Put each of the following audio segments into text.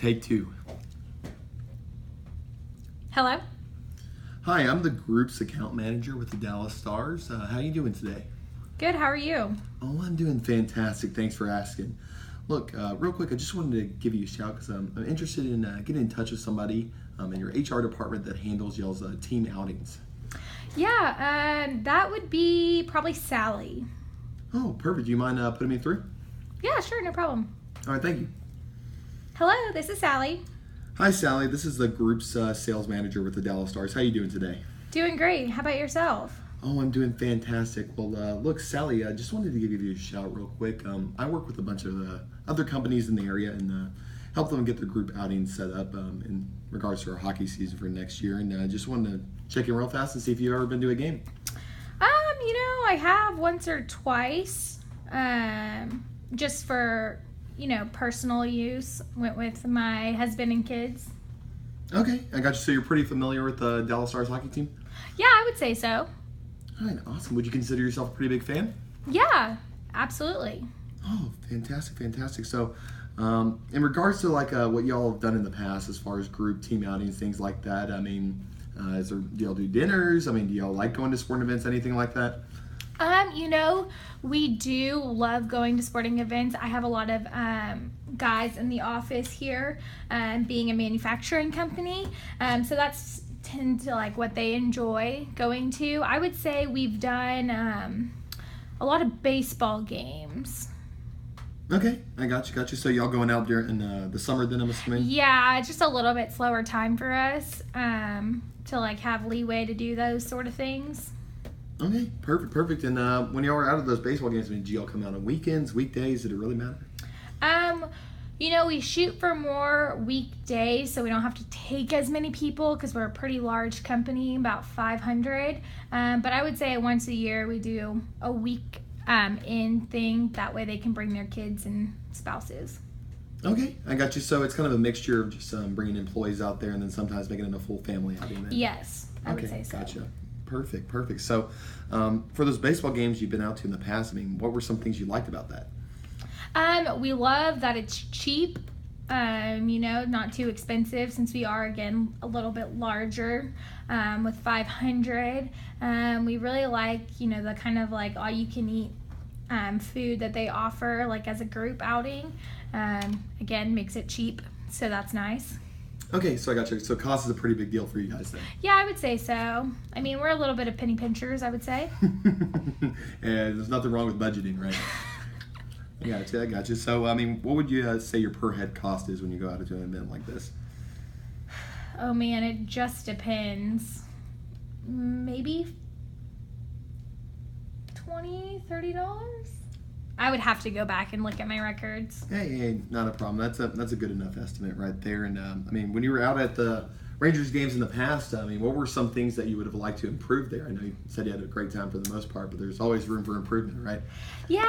Take two. Hello. Hi, I'm the group's account manager with the Dallas Stars. How you doing today? Good. How are you? Oh, I'm doing fantastic. Thanks for asking. Look, real quick, I just wanted to give you a shout because I'm interested in getting in touch with somebody in your HR department that handles y'all's team outings. Yeah, that would be probably Sally. Oh, perfect. Do you mind putting me through? Yeah, sure, no problem. All right, thank you. Hello, this is Sally. Hi, Sally. This is the group's sales manager with the Dallas Stars. How you doing today? Doing great. How about yourself? Oh, I'm doing fantastic. Well, look, Sally, I just wanted to give you a shout real quick. I work with a bunch of other companies in the area and help them get their group outings set up in regards to our hockey season for next year. And I just wanted to check in real fast and see if you've ever been to a game. I have once or twice, just for, personal use. Went with my husband and kids. Okay, I got you. So you're pretty familiar with the Dallas Stars hockey team? Yeah, I would say so. All right, awesome. Would you consider yourself a pretty big fan? Yeah, absolutely. Oh, fantastic. So, in regards to what y'all have done in the past, as far as group team outings, things like that, do y'all do dinners? Do y'all like going to sporting events, anything like that? We do love going to sporting events. I have a lot of guys in the office here, being a manufacturing company. So that's tend to what they enjoy going to. I would say we've done a lot of baseball games. Okay, I got you. So y'all going out during the summer then, I'm assuming? Yeah, just a little bit slower time for us to have leeway to do those sort of things. Okay, perfect. And when y'all were out of those baseball games, do y'all come out on weekends, weekdays? Did it really matter? We shoot for more weekdays, so we don't have to take as many people because we're a pretty large company, about 500. But I would say once a year we do a week in thing. That way they can bring their kids and spouses. Okay, I got you. So it's kind of a mixture of just bringing employees out there and then sometimes making it a full family outing. Yes, I would say so. Gotcha. Perfect. So for those baseball games you've been out to in the past, what were some things you liked about that? We love that it's cheap, not too expensive since we are, again, a little bit larger with 500. We really like, the kind of all-you-can-eat food that they offer, as a group outing. Again, makes it cheap, so that's nice. Okay, so I got you. So cost is a pretty big deal for you guys then. Yeah, I would say so. We're a little bit of penny pinchers, I would say. And there's nothing wrong with budgeting, right? I got you. So, what would you say your per head cost is when you go out to an event like this? Oh, man, it just depends. Maybe $20, $30? I would have to go back and look at my records. Hey, not a problem. That's a good enough estimate right there. And, when you were out at the Rangers games in the past, what were some things that you would have liked to improve there? I know you said you had a great time for the most part, but there's always room for improvement, right? Yeah,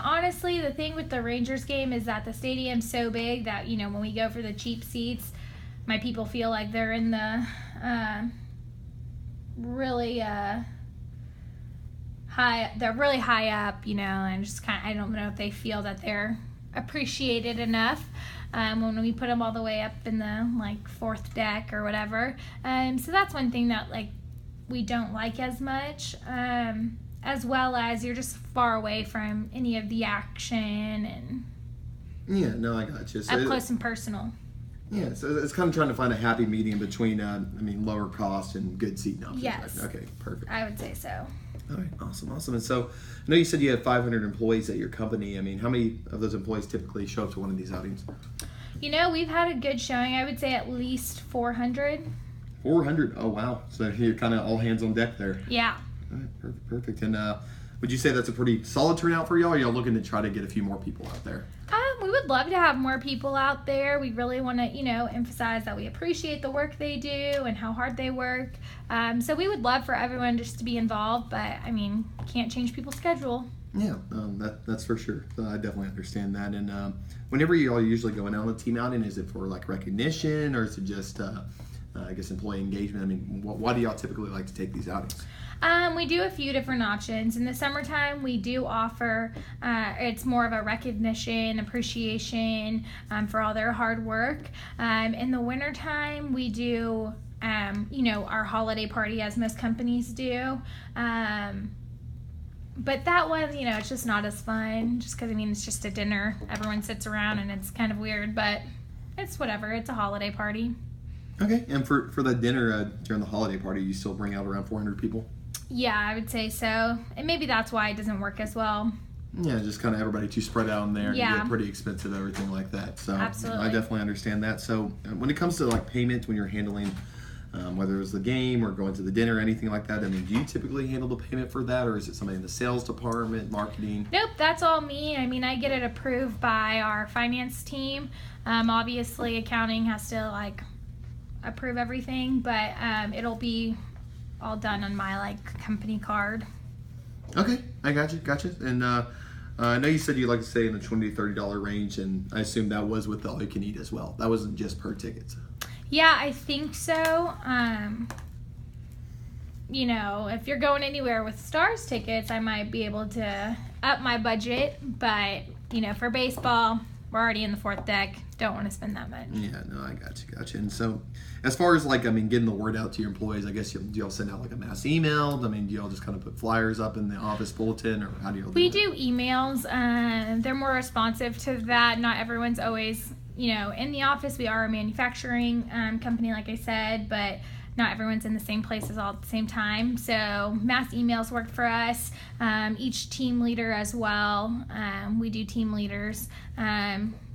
honestly, the thing with the Rangers game is that the stadium's so big that, when we go for the cheap seats, my people feel like they're in the really high up, and just I don't know if they feel that they're appreciated enough when we put them all the way up in the fourth deck or whatever. So that's one thing that we don't like as much, as well as you're just far away from any of the action and I got you. So up close and personal. Yeah, so it's kind of trying to find a happy medium between lower cost and good seating options. Yes. Right? Okay, perfect. I would say so. All right, awesome. And so I know you said you have 500 employees at your company. How many of those employees typically show up to one of these outings? We've had a good showing. I would say at least 400. 400? Oh, wow. So you're kind of all hands on deck there. Yeah. All right, perfect. And would you say that's a pretty solid turnout for y'all, or are y'all looking to try to get a few more people out there? We would love to have more people out there. We really want to, emphasize that we appreciate the work they do and how hard they work. So we would love for everyone just to be involved, but, can't change people's schedule. Yeah, that's for sure. So I definitely understand that. And whenever you all usually going out on a team outing, is it for recognition, or is it just I guess, employee engagement? I mean, why do y'all typically like to take these outings? We do a few different options. In the summertime, we do offer, it's more of a recognition, appreciation for all their hard work. In the wintertime, we do, our holiday party, as most companies do. But that one, it's just not as fun, just because, it's just a dinner. Everyone sits around and it's kind of weird, but it's whatever. It's a holiday party. Okay, and for the dinner during the holiday party, you still bring out around 400 people? Yeah, I would say so. And maybe that's why it doesn't work as well. Yeah, just kind of everybody too spread out in there. Yeah. And get pretty expensive, everything like that. So Absolutely. I definitely understand that. So when it comes to like payment, when you're handling whether it was the game or going to the dinner or anything like that, do you typically handle the payment for that, or is it somebody in the sales department, marketing? Nope, that's all me. I get it approved by our finance team. Obviously, accounting has to approve everything, but it'll be all done on my company card. Okay, I got you. And I know you said you like to stay in the $20 to $30 range, and I assume that was with the all you can eat as well. That wasn't just per ticket. Yeah, I think so. If you're going anywhere with Stars tickets, I might be able to up my budget. But, for baseball, we're already in the fourth deck. Don't want to spend that much. Yeah, no, I got you. And so, as far as getting the word out to your employees, I guess do y'all send out a mass email? Do y'all just kind of put flyers up in the office bulletin, or how do y'all do We that? do emails. They're more responsive to that. Not everyone's always, in the office. We are a manufacturing company, like I said, but not everyone's in the same places all at the same time. So mass emails work for us. Each team leader as well. We do team leaders.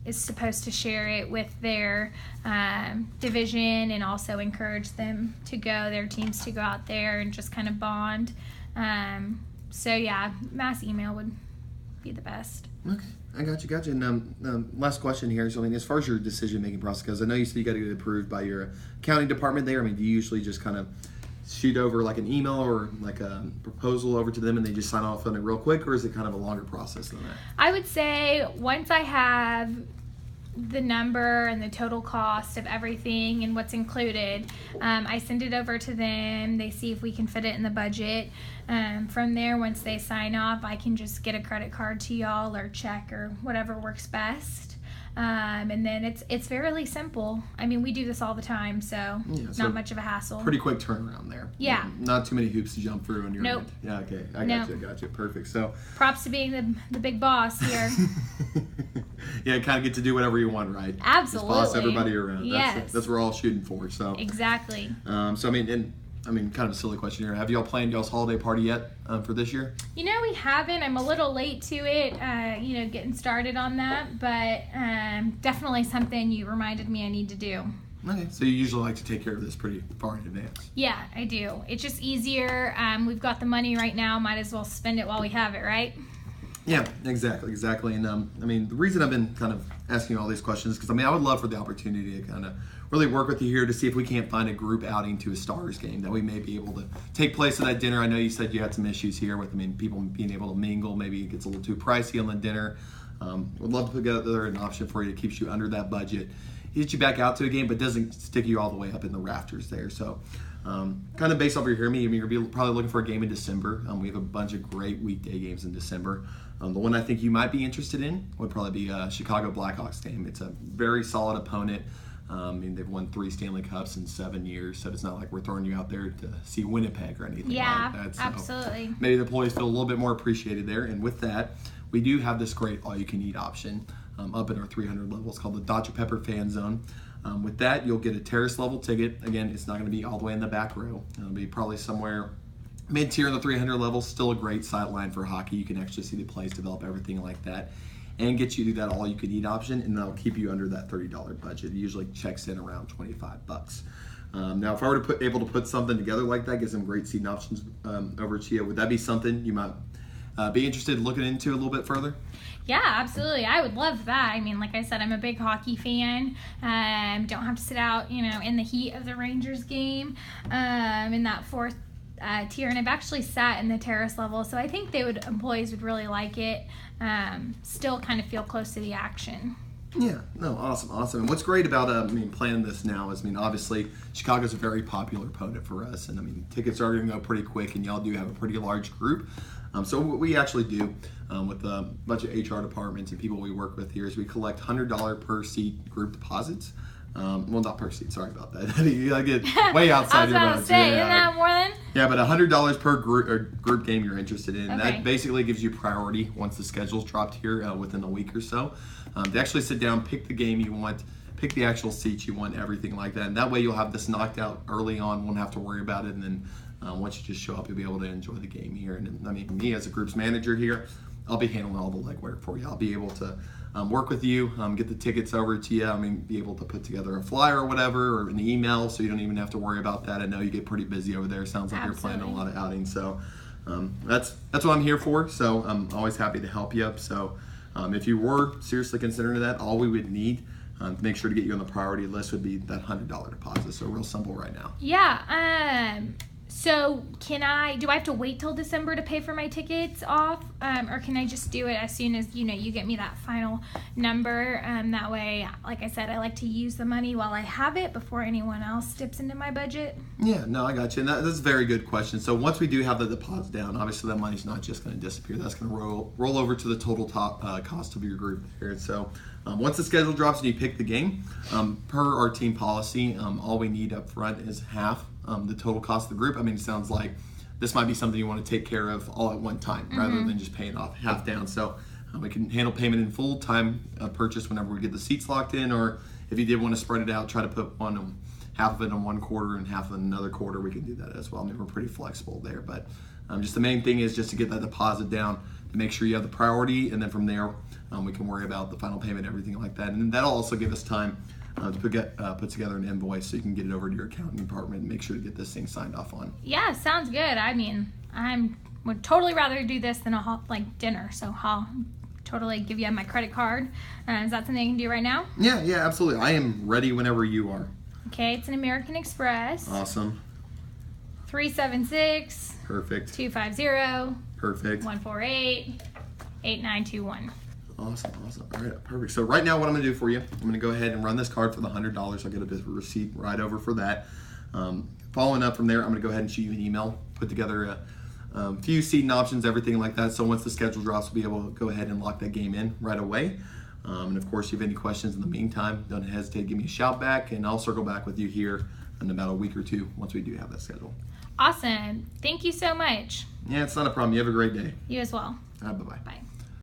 Is supposed to share it with their division and also encourage them to go, their teams to go out there and just kind of bond. So yeah, mass email would be the best. Okay, I got you. And last question here. So, as far as your decision-making process goes, I know you said you got to get approved by your accounting department there. Do you usually just kind of shoot over an email or a proposal over to them and they just sign off on it real quick, or is it kind of a longer process than that? I would say once I have the number and the total cost of everything and what's included, I send it over to them. They see if we can fit it in the budget. From there, once they sign off, I can just get a credit card to y'all or check or whatever works best. And then it's fairly simple. We do this all the time, so not much of a hassle. Pretty quick turnaround there. Yeah. Not too many hoops to jump through on your Nope. end. Yeah, okay. I got you. Perfect. So props to being the big boss here. Yeah, kind of get to do whatever you want, right? Absolutely. Just boss everybody around. Yes. That's what we're all shooting for. So Exactly. kind of a silly question here. Have y'all planned y'all's holiday party yet for this year? We haven't. I'm a little late to it, getting started on that, but definitely something you reminded me I need to do. Okay, so you usually like to take care of this pretty far in advance. Yeah, I do. It's just easier. We've got the money right now. Might as well spend it while we have it, right? Yeah, exactly. And the reason I've been kind of asking you all these questions is because I would love for the opportunity to kind of really work with you here to see if we can't find a group outing to a Stars game that we may be able to take place at that dinner. I know you said you had some issues here with people being able to mingle. Maybe it gets a little too pricey on the dinner. Would love to put together an option for you that keeps you under that budget, gets you back out to a game, but doesn't stick you all the way up in the rafters there. So. Kind of based off what you're hearing me, you're probably looking for a game in December. We have a bunch of great weekday games in December. The one I think you might be interested in would probably be a Chicago Blackhawks game. It's a very solid opponent. They've won 3 Stanley Cups in 7 years, so it's not like we're throwing you out there to see Winnipeg or anything like that. So absolutely. maybe the employees feel a little bit more appreciated there. And with that, we do have this great all-you-can-eat option up in our 300 level. It's called the Dr. Pepper Fan Zone. With that, you'll get a terrace level ticket. Again, it's not going to be all the way in the back row. It'll be probably somewhere mid-tier in the 300 level. Still a great sight line for hockey. You can actually see the plays develop, everything like that, and get you to that all-you-can-eat option, and that'll keep you under that $30 budget. It usually checks in around $25. Now, if I were able to put something together like that, get some great seating options over at Chia, would that be something you might be interested in looking into a little bit further? Yeah, absolutely. I would love that. Like I said, I'm a big hockey fan. Don't have to sit out, in the heat of the Rangers game in that fourth tier. And I've actually sat in the terrace level, so I think employees would really like it. Still kind of feel close to the action. Yeah, no, awesome. And what's great about planning this now is, obviously Chicago's a very popular opponent for us, and tickets are going to go pretty quick, and y'all do have a pretty large group. So what we actually do with a bunch of HR departments and people we work with here is we collect $100 per seat group deposits. Well, not per seat. Sorry about that. You gotta get way outside your I was about to say, isn't that more than? Yeah, but $100 per group game you're interested in. Okay. That basically gives you priority once the schedule's dropped here within a week or so. To actually sit down, pick the game you want, pick the actual seats you want, everything like that. And that way you'll have this knocked out early on, won't have to worry about it. And then once you just show up, you'll be able to enjoy the game here. And me as a group's manager here, I'll be handling all the legwork for you. I'll be able to work with you, get the tickets over to you. Be able to put together a flyer or whatever, or an email, so you don't even have to worry about that. I know you get pretty busy over there. Sounds like Absolutely. You're planning a lot of outings, so that's what I'm here for. So I'm always happy to help you. So if you were seriously considering that, all we would need to make sure to get you on the priority list would be that $100 deposit. So real simple right now. Yeah. So do I have to wait till December to pay for my tickets off? Or can I just do it as soon as, you get me that final number? That way, like I said, I like to use the money while I have it before anyone else dips into my budget. Yeah, no, I got you. And that's a very good question. So once we do have the deposit down, obviously that money's not just going to disappear. That's going to roll over to the total cost of your group here. So once the schedule drops and you pick the game, per our team policy, all we need up front is half the total cost of the group. It sounds like this might be something you want to take care of all at one time rather than just paying off half down. So we can handle payment in full time purchase whenever we get the seats locked in, or if you did want to spread it out, try to put half of it in one quarter and half in another quarter, we can do that as well. We're pretty flexible there, but just the main thing is just to get that deposit down to make sure you have the priority, and then from there we can worry about the final payment, everything like that. And that'll also give us time to put together an invoice so you can get it over to your accounting department and make sure to get this thing signed off on. Yeah, sounds good. Would totally rather do this than dinner. So I'll totally give you my credit card. Is that something I can do right now? Yeah, absolutely. I am ready whenever you are. Okay, it's an American Express. Awesome. 376. Perfect. 250. Perfect. 148. 8921. Awesome. All right, perfect. So right now what I'm going to do for you, I'm going to go ahead and run this card for the $100. I'll get a receipt right over for that. Following up from there, I'm going to go ahead and shoot you an email, put together a few seating options, everything like that. So once the schedule drops, we'll be able to go ahead and lock that game in right away. And of course, if you have any questions in the meantime, don't hesitate to give me a shout back, and I'll circle back with you here in about a week or two once we do have that schedule. Awesome. Thank you so much. Yeah, it's not a problem. You have a great day. You as well. Bye-bye. Bye.